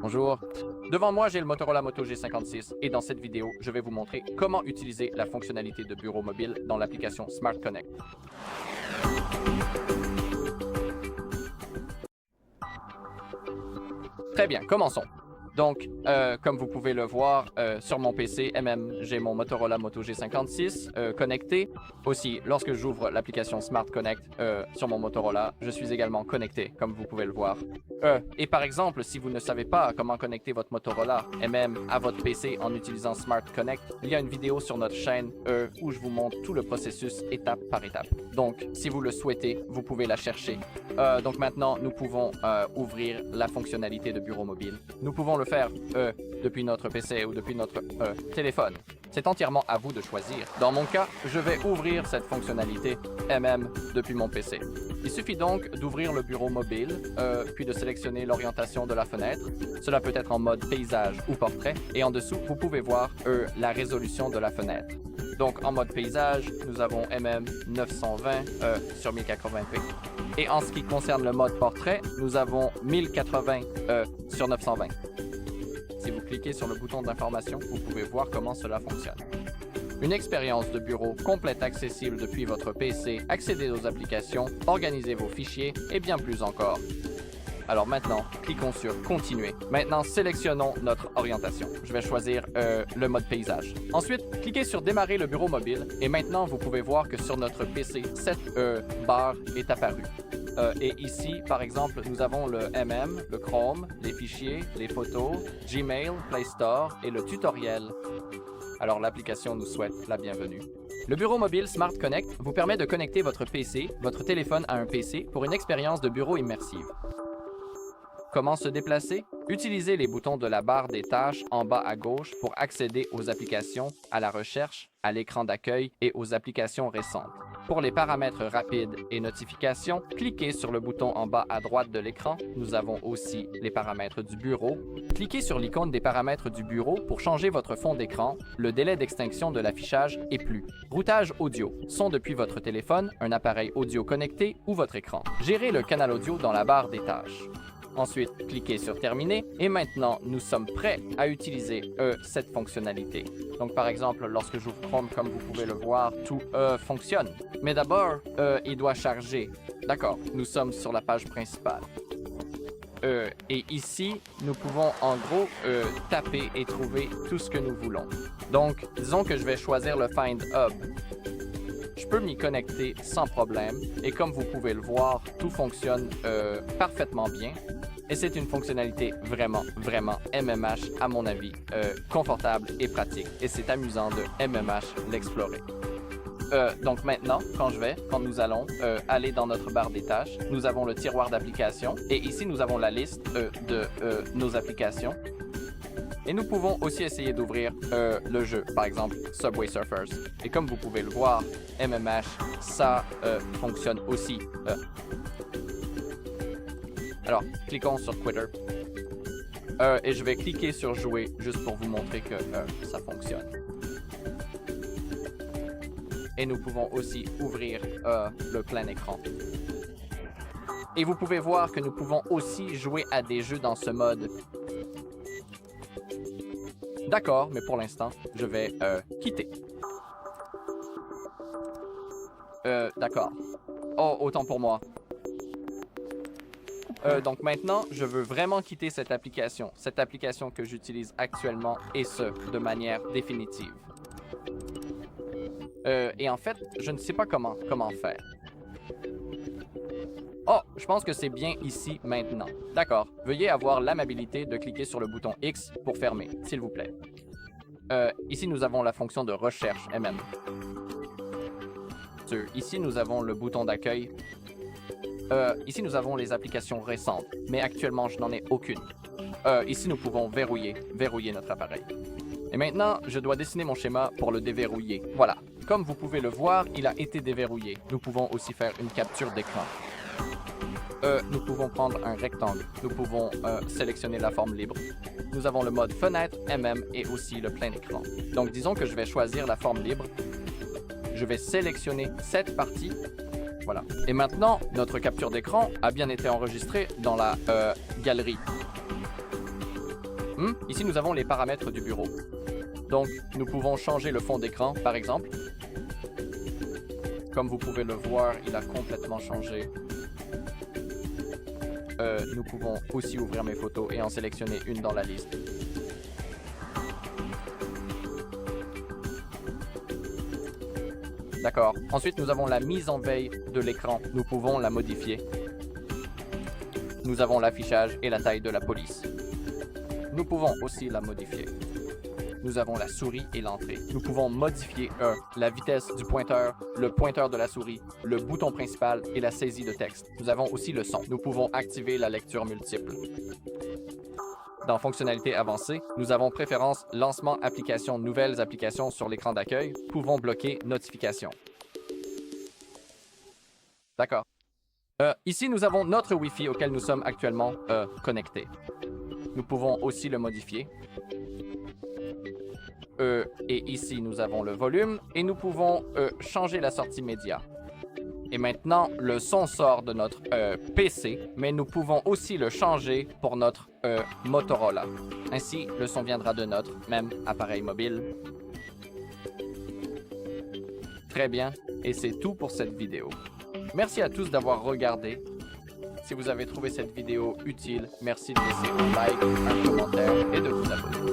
Bonjour. Devant moi, j'ai le Motorola Moto G56 et dans cette vidéo, je vais vous montrer comment utiliser la fonctionnalité de bureau mobile dans l'application Smart Connect. Très bien, commençons. Donc, comme vous pouvez le voir sur mon PC j'ai mon Motorola Moto G56 connecté. Aussi, lorsque j'ouvre l'application Smart Connect sur mon Motorola, je suis également connecté, comme vous pouvez le voir. Et par exemple, si vous ne savez pas comment connecter votre Motorola à votre PC en utilisant Smart Connect, il y a une vidéo sur notre chaîne où je vous montre tout le processus étape par étape. Donc, si vous le souhaitez, vous pouvez la chercher. Donc maintenant, nous pouvons ouvrir la fonctionnalité de bureau mobile. Nous pouvons le faire depuis notre PC ou depuis notre téléphone. C'est entièrement à vous de choisir. Dans mon cas, je vais ouvrir cette fonctionnalité depuis mon PC. Il suffit donc d'ouvrir le bureau mobile, puis de sélectionner l'orientation de la fenêtre. Cela peut être en mode paysage ou portrait. Et en dessous, vous pouvez voir la résolution de la fenêtre. Donc en mode paysage, nous avons 920 sur 1080p. Et en ce qui concerne le mode portrait, nous avons 1080 sur 920. Si vous cliquez sur le bouton d'information, vous pouvez voir comment cela fonctionne. Une expérience de bureau complète accessible depuis votre PC, accéder aux applications, organiser vos fichiers et bien plus encore. Alors maintenant, cliquons sur Continuer. Maintenant, sélectionnons notre orientation. Je vais choisir le mode paysage. Ensuite, cliquez sur Démarrer le bureau mobile et maintenant, vous pouvez voir que sur notre PC, cette barre est apparue. Et ici, par exemple, nous avons le le Chrome, les fichiers, les photos, Gmail, Play Store et le tutoriel. Alors l'application nous souhaite la bienvenue. Le bureau mobile Smart Connect vous permet de connecter votre PC, votre téléphone à un PC pour une expérience de bureau immersive. Comment se déplacer? Utilisez les boutons de la barre des tâches en bas à gauche pour accéder aux applications, à la recherche, à l'écran d'accueil et aux applications récentes. Pour les paramètres rapides et notifications, cliquez sur le bouton en bas à droite de l'écran. Nous avons aussi les paramètres du bureau. Cliquez sur l'icône des paramètres du bureau pour changer votre fond d'écran, le délai d'extinction de l'affichage et plus. Routage audio, son depuis votre téléphone, un appareil audio connecté ou votre écran. Gérez le canal audio dans la barre des tâches. Ensuite, cliquez sur Terminer et maintenant, nous sommes prêts à utiliser cette fonctionnalité. Donc, par exemple, lorsque j'ouvre Chrome, comme vous pouvez le voir, tout fonctionne. Mais d'abord, il doit charger. D'accord, nous sommes sur la page principale. Et ici, nous pouvons en gros taper et trouver tout ce que nous voulons. Donc, disons que je vais choisir le Find Hub. Je peux m'y connecter sans problème et comme vous pouvez le voir, tout fonctionne parfaitement bien. Et c'est une fonctionnalité vraiment MMH à mon avis, confortable et pratique. Et c'est amusant de MMH l'explorer. Donc maintenant, quand nous allons aller dans notre barre des tâches, nous avons le tiroir d'applications et ici nous avons la liste de nos applications. Et nous pouvons aussi essayer d'ouvrir le jeu, par exemple Subway Surfers. Et comme vous pouvez le voir, MMH, ça fonctionne aussi. Alors, cliquons sur Twitter. Et je vais cliquer sur Jouer juste pour vous montrer que ça fonctionne. Et nous pouvons aussi ouvrir le plein écran. Et vous pouvez voir que nous pouvons aussi jouer à des jeux dans ce mode. D'accord, mais pour l'instant, je vais quitter. D'accord. Oh, autant pour moi. Donc maintenant, je veux vraiment quitter cette application que j'utilise actuellement, et ce, de manière définitive. Et en fait, je ne sais pas comment faire. Oh, je pense que c'est bien ici maintenant. D'accord. Veuillez avoir l'amabilité de cliquer sur le bouton X pour fermer, s'il vous plaît. Ici, nous avons la fonction de recherche Ici, nous avons le bouton d'accueil. Ici, nous avons les applications récentes, mais actuellement, je n'en ai aucune. Ici, nous pouvons verrouiller notre appareil. Et maintenant, je dois dessiner mon schéma pour le déverrouiller. Voilà. Comme vous pouvez le voir, il a été déverrouillé. Nous pouvons aussi faire une capture d'écran. Nous pouvons prendre un rectangle. Nous pouvons sélectionner la forme libre. Nous avons le mode fenêtre, et aussi le plein écran. Donc, disons que je vais choisir la forme libre. Je vais sélectionner cette partie. Voilà. Et maintenant, notre capture d'écran a bien été enregistrée dans la galerie. Ici, nous avons les paramètres du bureau. Donc, nous pouvons changer le fond d'écran, par exemple. Comme vous pouvez le voir, il a complètement changé. Nous pouvons aussi ouvrir mes photos et en sélectionner une dans la liste. D'accord. Ensuite, nous avons la mise en veille de l'écran. Nous pouvons la modifier. Nous avons l'affichage et la taille de la police. Nous pouvons aussi la modifier. Nous avons la souris et l'entrée. Nous pouvons modifier la vitesse du pointeur, le pointeur de la souris, le bouton principal et la saisie de texte. Nous avons aussi le son. Nous pouvons activer la lecture multiple. Dans Fonctionnalités avancées, nous avons Préférences, Lancement, Applications, Nouvelles applications sur l'écran d'accueil. Pouvons bloquer Notifications. D'accord. Ici, nous avons notre Wi-Fi auquel nous sommes actuellement connectés. Nous pouvons aussi le modifier. Et ici, nous avons le volume et nous pouvons changer la sortie média. Et maintenant, le son sort de notre PC, mais nous pouvons aussi le changer pour notre Motorola. Ainsi, le son viendra de notre même appareil mobile. Très bien, et c'est tout pour cette vidéo. Merci à tous d'avoir regardé. Si vous avez trouvé cette vidéo utile, merci de laisser un like, un commentaire et de vous abonner.